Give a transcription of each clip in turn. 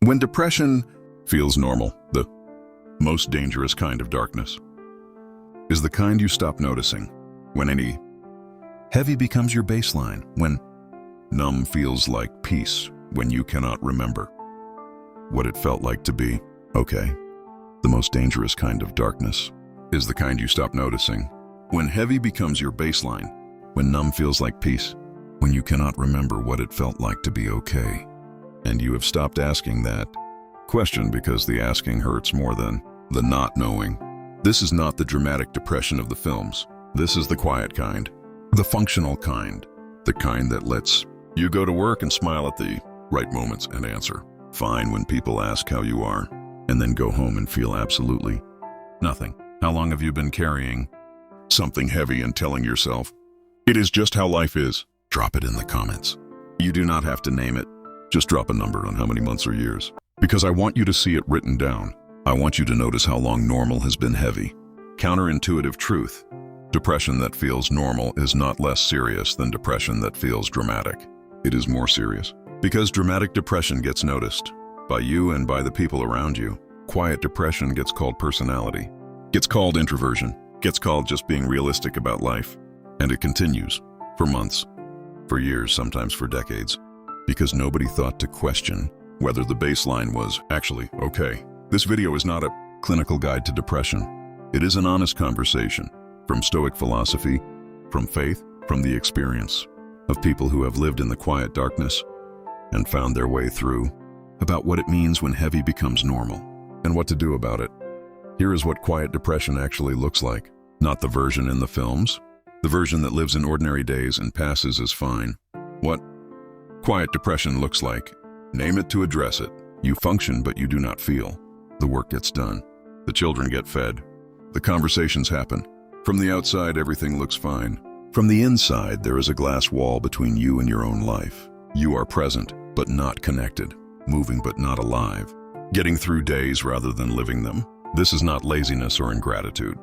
When depression feels normal, the most dangerous kind of darkness is the kind you stop noticing when any heavy becomes your baseline, when numb feels like peace, when you cannot remember what it felt like to be okay. The most dangerous kind of darkness is the kind you stop noticing when heavy becomes your baseline, when numb feels like peace, when you cannot remember what it felt like to be okay. And you have stopped asking that question because the asking hurts more than the not knowing. This is not the dramatic depression of the films. This is the quiet kind, the functional kind, the kind that lets you go to work and smile at the right moments and answer fine when people ask how you are, and then go home and feel absolutely nothing. How long have you been carrying something heavy and telling yourself, it is just how life is? Drop it in the comments. You do not have to name it. Just drop a number on how many months or years. Because I want you to see it written down. I want you to notice how long normal has been heavy. Counterintuitive truth. Depression that feels normal is not less serious than depression that feels dramatic. It is more serious. Because dramatic depression gets noticed by you and by the people around you. Quiet depression gets called personality, gets called introversion, gets called just being realistic about life. And it continues for months, for years, sometimes for decades, because nobody thought to question whether the baseline was actually okay. This video is not a clinical guide to depression. It is an honest conversation from Stoic philosophy, from faith, from the experience of people who have lived in the quiet darkness and found their way through, about what it means when heavy becomes normal and what to do about it. Here is what quiet depression actually looks like. Not the version in the films, the version that lives in ordinary days and passes as fine. What quiet depression looks like. Name it to address it. You function, but you do not feel. The work gets done. The children get fed. The conversations happen. From the outside, everything looks fine. From the inside, there is a glass wall between you and your own life. You are present, but not connected. Moving, but not alive. Getting through days rather than living them. This is not laziness or ingratitude.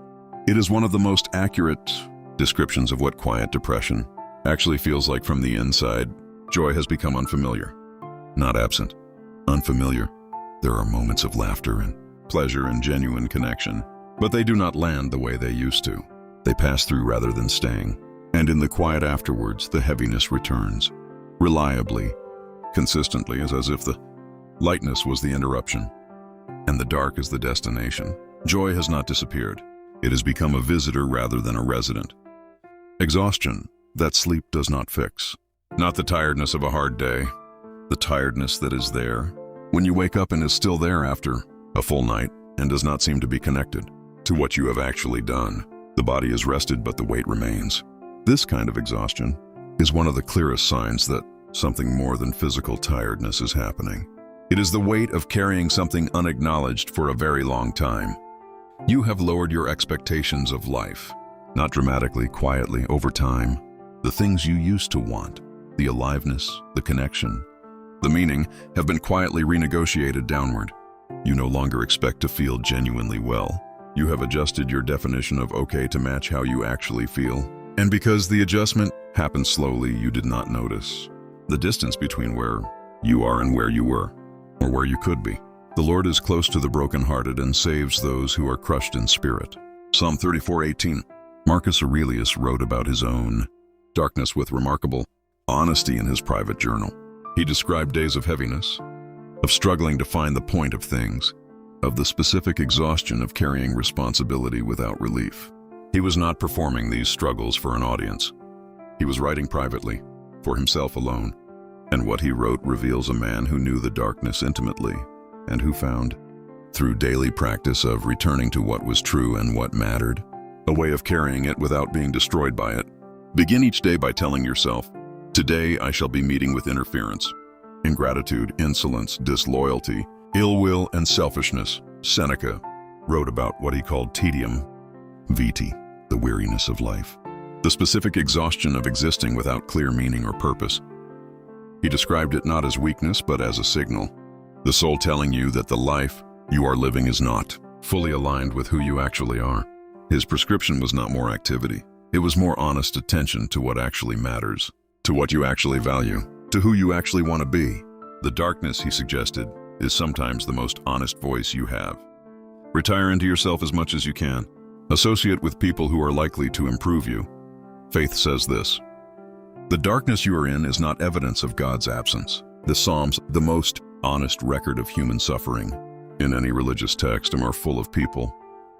It is one of the most accurate descriptions of what quiet depression actually feels like from the inside. Joy has become unfamiliar, not absent. Unfamiliar. There are moments of laughter and pleasure and genuine connection, but they do not land the way they used to. They pass through rather than staying. And in the quiet afterwards, the heaviness returns. Reliably, consistently, as if the lightness was the interruption and the dark is the destination. Joy has not disappeared. It has become a visitor rather than a resident. Exhaustion, that sleep does not fix. Not the tiredness of a hard day, the tiredness that is there when you wake up and is still there after a full night and does not seem to be connected to what you have actually done. The body is rested, but the weight remains. This kind of exhaustion is one of the clearest signs that something more than physical tiredness is happening. It is the weight of carrying something unacknowledged for a very long time. You have lowered your expectations of life, not dramatically, quietly, over time. The things you used to want, the aliveness, the connection, the meaning, have been quietly renegotiated downward. You no longer expect to feel genuinely well. You have adjusted your definition of okay to match how you actually feel. And because the adjustment happened slowly, you did not notice the distance between where you are and where you were, or where you could be. The Lord is close to the brokenhearted and saves those who are crushed in spirit. Psalm 34:18. Marcus Aurelius wrote about his own darkness with remarkable honesty in his private journal. He described days of heaviness, of struggling to find the point of things, of the specific exhaustion of carrying responsibility without relief. He was not performing these struggles for an audience. He was writing privately, for himself alone. And what he wrote reveals a man who knew the darkness intimately, and who found, through daily practice of returning to what was true and what mattered, a way of carrying it without being destroyed by it. Begin each day by telling yourself, today I shall be meeting with interference, ingratitude, insolence, disloyalty, ill will, and selfishness. Seneca wrote about what he called tedium vitae, the weariness of life, the specific exhaustion of existing without clear meaning or purpose. He described it not as weakness, but as a signal, the soul telling you that the life you are living is not fully aligned with who you actually are. His prescription was not more activity. It was more honest attention to what actually matters, to what you actually value, to who you actually want to be. The darkness, he suggested, is sometimes the most honest voice you have. Retire into yourself as much as you can. Associate with people who are likely to improve you. Faith says this: the darkness you are in is not evidence of God's absence. The Psalms, the most honest record of human suffering in any religious text, are full of people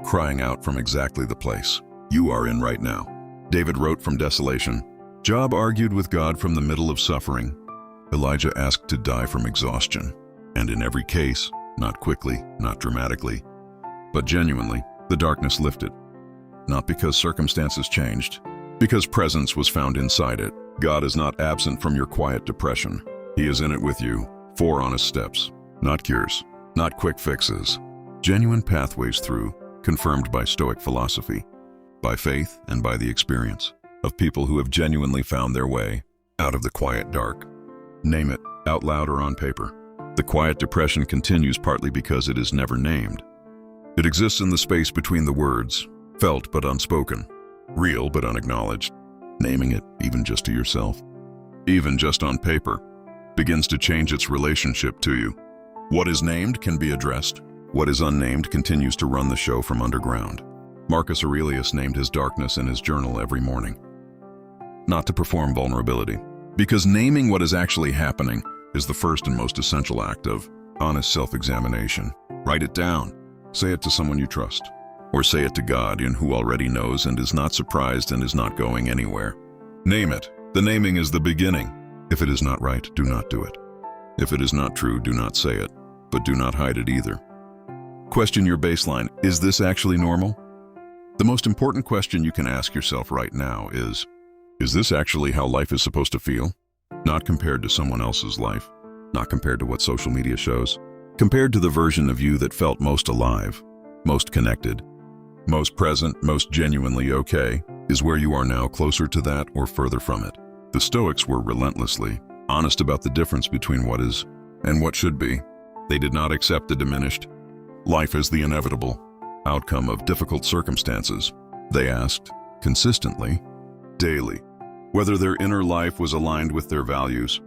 crying out from exactly the place you are in right now. David wrote from desolation. Job argued with God from the middle of suffering. Elijah asked to die from exhaustion. And in every case, not quickly, not dramatically, but genuinely, the darkness lifted. Not because circumstances changed, because presence was found inside it. God is not absent from your quiet depression. He is in it with you. 4 honest steps, not cures, not quick fixes. Genuine pathways through, confirmed by Stoic philosophy, by faith and by the experience of people who have genuinely found their way out of the quiet dark. Name it, out loud or on paper. The quiet depression continues partly because it is never named. It exists in the space between the words, felt but unspoken, real but unacknowledged. Naming it, even just to yourself, even just on paper, begins to change its relationship to you. What is named can be addressed. What is unnamed continues to run the show from underground. Marcus Aurelius named his darkness in his journal every morning. Not to perform vulnerability, because naming what is actually happening is the first and most essential act of honest self-examination. Write it down. Say it to someone you trust. Or say it to God, in who already knows and is not surprised and is not going anywhere. Name it. The naming is the beginning. If it is not right, do not do it. If it is not true, do not say it, but do not hide it either. Question your baseline. Is this actually normal? The most important question you can ask yourself right now is this actually how life is supposed to feel? Not compared to someone else's life, not compared to what social media shows, compared to the version of you that felt most alive, most connected, most present, most genuinely okay. Is where you are now closer to that or further from it? The Stoics were relentlessly honest about the difference between what is and what should be. They did not accept the diminished life as the inevitable outcome of difficult circumstances. They asked, consistently, daily, whether their inner life was aligned with their values.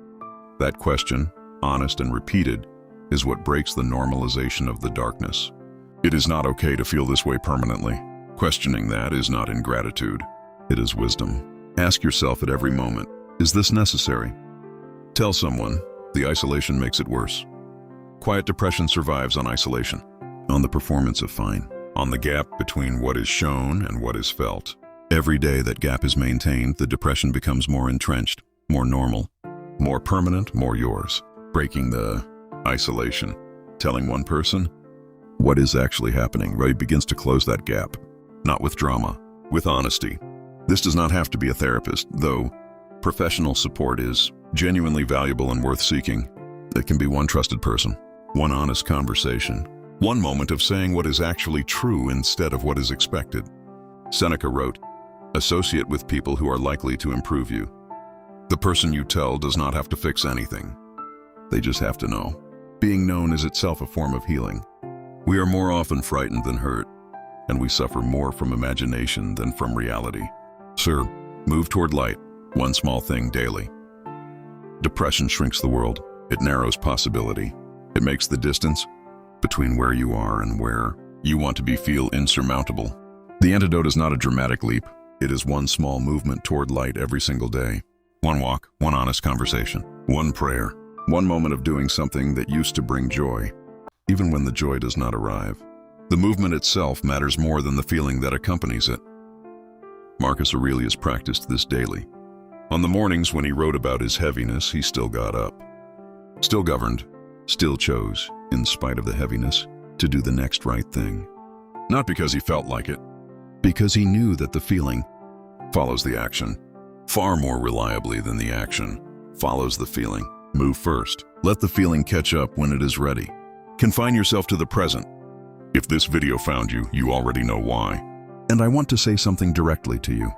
That question, honest and repeated, is what breaks the normalization of the darkness. It is not okay to feel this way permanently. Questioning that is not ingratitude, it is wisdom. Ask yourself at every moment, is this necessary? Tell someone, the isolation makes it worse. Quiet depression survives on isolation, on the performance of fine, on the gap between what is shown and what is felt. Every day that gap is maintained, the depression becomes more entrenched, more normal, more permanent, more yours. Breaking the isolation, telling one person what is actually happening, right, begins to close that gap. Not with drama, with honesty. This does not have to be a therapist, though professional support is genuinely valuable and worth seeking. It can be one trusted person, one honest conversation, one moment of saying what is actually true instead of what is expected. Seneca wrote, associate with people who are likely to improve you. The person you tell does not have to fix anything. They just have to know. Being known is itself a form of healing. We are more often frightened than hurt, and we suffer more from imagination than from reality. Sir, move toward light, one small thing daily. Depression shrinks the world. It narrows possibility. It makes the distance between where you are and where you want to be feel insurmountable. The antidote is not a dramatic leap. It is one small movement toward light every single day. One walk, one honest conversation, one prayer, one moment of doing something that used to bring joy, even when the joy does not arrive. The movement itself matters more than the feeling that accompanies it. Marcus Aurelius practiced this daily. On the mornings when he wrote about his heaviness, he still got up, still governed, still chose, in spite of the heaviness, to do the next right thing. Not because he felt like it, because he knew that the feeling follows the action. Far more reliably than the action follows the feeling. Move first. Let the feeling catch up when it is ready. Confine yourself to the present. If this video found you, you already know why. And I want to say something directly to you.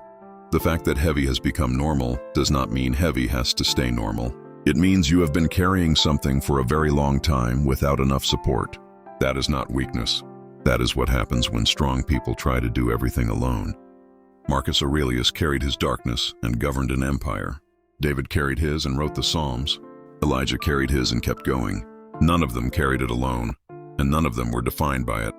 The fact that heavy has become normal does not mean heavy has to stay normal. It means you have been carrying something for a very long time without enough support. That is not weakness. That is what happens when strong people try to do everything alone. Marcus Aurelius carried his darkness and governed an empire. David carried his and wrote the Psalms. Elijah carried his and kept going. None of them carried it alone, and none of them were defined by it.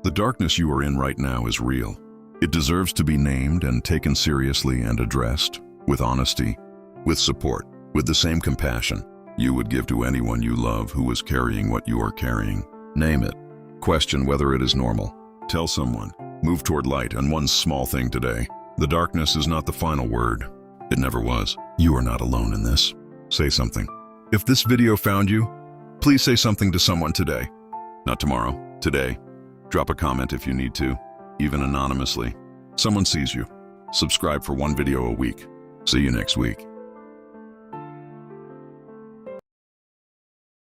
The darkness you are in right now is real. It deserves to be named and taken seriously and addressed, with honesty, with support, with the same compassion you would give to anyone you love who is carrying what you are carrying. Name it. Question whether it is normal. Tell someone. Move toward light, and one small thing today. The darkness is not the final word. It never was. You are not alone in this. Say something. If this video found you, please say something to someone today. Not tomorrow, today. Drop a comment if you need to, even anonymously. Someone sees you. Subscribe for one video a week. See you next week.